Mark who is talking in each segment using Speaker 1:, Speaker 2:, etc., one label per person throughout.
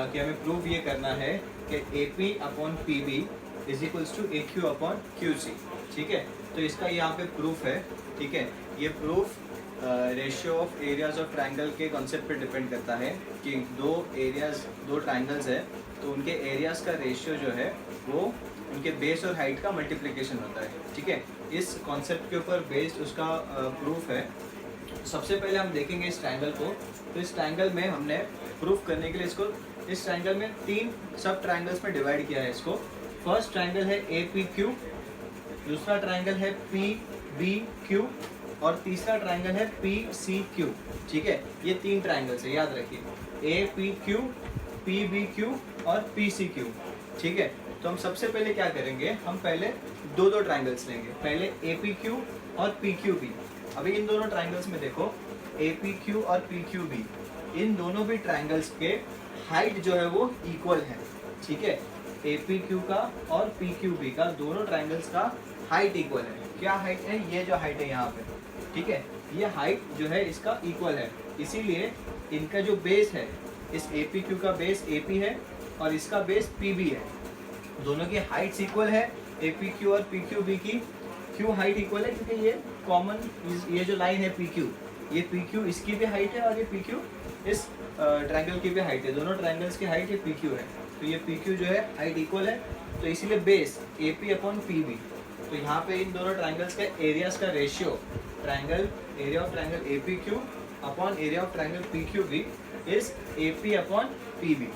Speaker 1: कि हमें प्रूव ये करना है कि A P upon P B is equals to A Q upon Q C. ठीक है, तो इसका यहाँ पे प्रूफ है। ठीक है, ये proof ratio of areas of triangle के कॉन्सेप्ट पे डिपेंड करता है कि दो ट्रायंगल्स है तो उनके एरियाज का रेशियो जो है वो उनके बेस और हाइट का मल्टीप्लिकेशन होता है। ठीक है, इस कॉन्सेप्ट के ऊपर बेस्ड उसका प्रूफ है। सबसे पहले हम देखेंगे इस ट्रायंगल को। तो इस ट्रायंगल में हमने प्रूफ करने के लिए इसको इस ट्रायंगल में 3 सब ट्रायंगल्स में डिवाइड किया है इसको। फर्स्ट ट्रायंगल है ए पी क्यू, दूसरा ट्रायंगल है पी बी क्यू और तीसरा ट्रायंगल है पी सी क्यू। ठीक है, ये 3 ट्रायंगल्स है, याद रखिए, A P Q, P B Q और पी सी क्यू। ठीक है, तो हम सबसे पहले क्या करेंगे, हम पहले दो ट्रायंगल्स लेंगे, पहले ए पी क्यू और पी क्यू बी। अभी इन दोनों ट्रायंगल्स में देखो, ए पी क्यू और पी क्यू बी, इन दोनों भी ट्रायंगल्स के हाइट जो है वो इक्वल है। ठीक है, ए पी क्यू का और पी क्यू बी का, दोनों ट्रायंगल्स का हाइट इक्वल है। क्या हाइट है, ये जो हाइट है यहाँ पे, ठीक है, ये हाइट जो है इसका इक्वल है। इसीलिए इनका जो बेस है, इस ए पी क्यू का बेस ए पी है और इसका बेस पी बी है। दोनों की हाइट्स इक्वल है, ए पी क्यू और पी क्यू बी की क्यू हाइट इक्वल है, क्योंकि ये कॉमन, ये जो लाइन है पी क्यू, ये पी क्यू इसकी भी हाइट है और ये पी क्यू इस ट्रायंगल की भी हाइट है। दोनों ट्रायंगल्स की हाइट ये पी क्यू है, तो ये पी क्यू जो है हाइट इक्वल है, तो इसीलिए base A P upon P B. तो यहाँ पे इन दोनों ट्रायंगल्स के एरियाज का ratio, triangle area of triangle A P Q upon area of triangle P Q B is A P upon P B.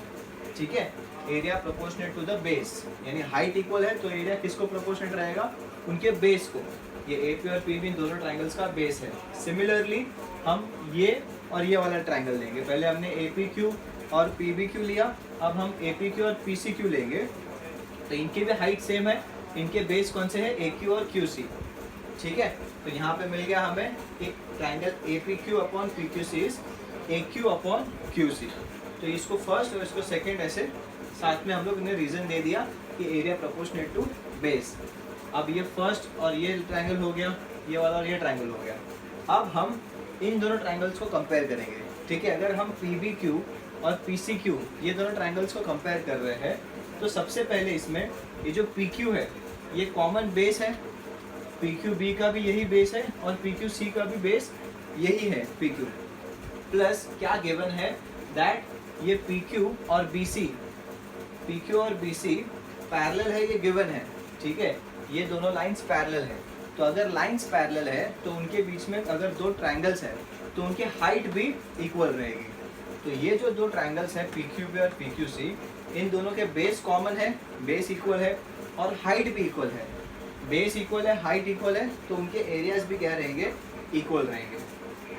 Speaker 1: ठीक है, area proportionate to the base, यानी height equal है तो area किसको proportionate रहेगा, उनके base को। ये ए पी और पी बी इन दोनों ट्रायंगल्स का बेस है। सिमिलरली हम ये और ये वाला ट्रायंगल लेंगे। पहले हमने ए पी क्यू और पी बी क्यू लिया, अब हम ए पी क्यू और पी सी क्यू लेंगे। तो इनकी भी हाइट सेम है, इनके बेस कौन से है, ए क्यू और क्यू सी। ठीक है, तो यहाँ पे मिल गया हमें एक triangle A P Q upon P Q C is A Q upon Q C. तो इसको फर्स्ट और इसको सेकेंड ऐसे साथ में हम लोग ने रीजन दे दिया कि एरिया प्रोपोर्शनेट टू बेस। अब ये फर्स्ट और ये ट्रायंगल हो गया, ये वाला और ये ट्रायंगल हो गया। अब हम इन दोनों ट्रायंगल्स को कंपेयर करेंगे। ठीक है, अगर हम पी बी क्यू और पी सी क्यू ये दोनों ट्रायंगल्स को कंपेयर कर रहे हैं, तो सबसे पहले इसमें ये जो पी क्यू है ये कॉमन बेस है, पी क्यू बी का भी यही बेस है और पी क्यू सी का भी बेस यही है पी क्यू। प्लस क्या गिवन है दैट ये पी क्यू और बी सी, पी क्यू और बी सी पैरेलल है, ये गिवन है। ठीक है, ये दोनों लाइंस पैरेलल है। तो अगर लाइंस पैरेलल है तो उनके बीच में अगर दो ट्रायंगल्स हैं तो उनकी हाइट भी इक्वल रहेगी। तो ये जो दो ट्रायंगल्स हैं पी क्यू बी और पी क्यू सी, इन दोनों के बेस कॉमन है, बेस इक्वल है और हाइट भी इक्वल है। बेस इक्वल है, हाइट इक्वल है, तो उनके एरियाज भी क्या रहेंगे, इक्वल रहेंगे।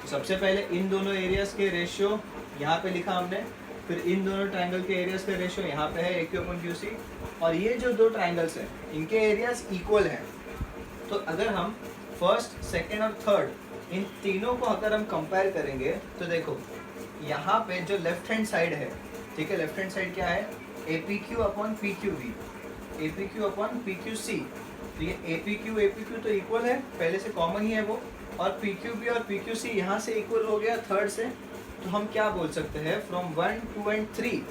Speaker 1: तो सबसे पहले इन दोनों एरियाज के रेशियो यहाँ पे लिखा हमने, फिर इन दोनों ट्रायंगल के एरियाज का रेशियो यहाँ पे है ए क्यू अपॉन क्यू सी, और ये जो दो ट्रायंगल्स हैं इनके एरियाज इक्वल हैं। तो अगर हम फर्स्ट, सेकेंड और थर्ड इन तीनों को अगर हम कंपेयर करेंगे तो देखो यहाँ पे जो लेफ्ट हैंड साइड है, ठीक है, लेफ्ट हैंड साइड क्या है, A P Q upon P Q B, A P Q upon P Q C. तो ये ए पी क्यू तो इक्वल है, पहले से कॉमन ही है वो, और पी क्यू बी और पी क्यू सी यहाँ से इक्वल हो गया थर्ड से। तो हम क्या बोल सकते हैं, फ्रॉम 1, 2 and 3,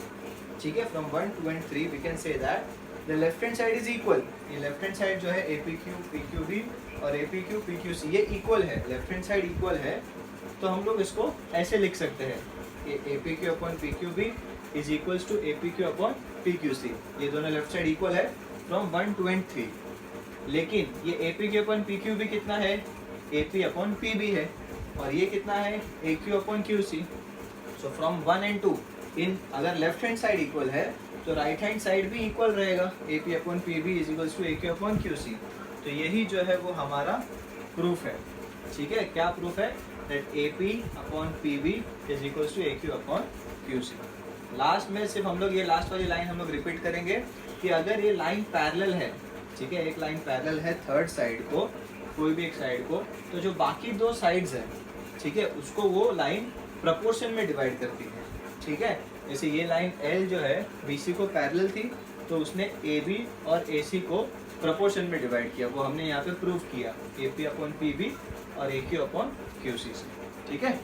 Speaker 1: ठीक है, from 1, 2 and 3 we can say that the left hand side is equal. ये लेफ्ट हैंड साइड जो है A P Q P Q B और A P Q P Q C, ये इक्वल है, लेफ्ट हैंड साइड इक्वल है। तो हम लोग इसको ऐसे लिख सकते हैं, A P Q upon P Q B is equals to A P Q upon P Q C. ये दोनों लेफ्ट साइड इक्वल है फ्रॉम 1, 2 and 3। लेकिन ये A P Q upon P Q B कितना है, A P upon P B है, और ये कितना है, A Q upon Q C. So from 1 and 2 in, अगर लेफ्ट हैंड साइड इक्वल है तो राइट हैंड साइड भी इक्वल रहेगा, A P upon P B is equals to A Q upon Q C. तो यही जो है वो हमारा प्रूफ है। ठीक है, क्या प्रूफ है, that A P upon P B is equals to A Q upon Q C. Last में सिर्फ हम लोग ये लास्ट वाली लाइन हम लोग रिपीट करेंगे कि अगर ये लाइन पैरेलल है, ठीक है, एक लाइन पैरेलल है थर्ड साइड को, कोई भी एक साइड को, तो जो बाकी दो साइड्स हैं, ठीक है, उसको वो लाइन प्रपोर्शन में डिवाइड करती है। ठीक है, जैसे ये लाइन L जो है BC को पैरेलल थी, तो उसने AB और AC को प्रपोर्शन में डिवाइड किया, वो हमने यहाँ पे प्रूव किया, AP अपॉन PB और AQ अपॉन QC से। ठीक है।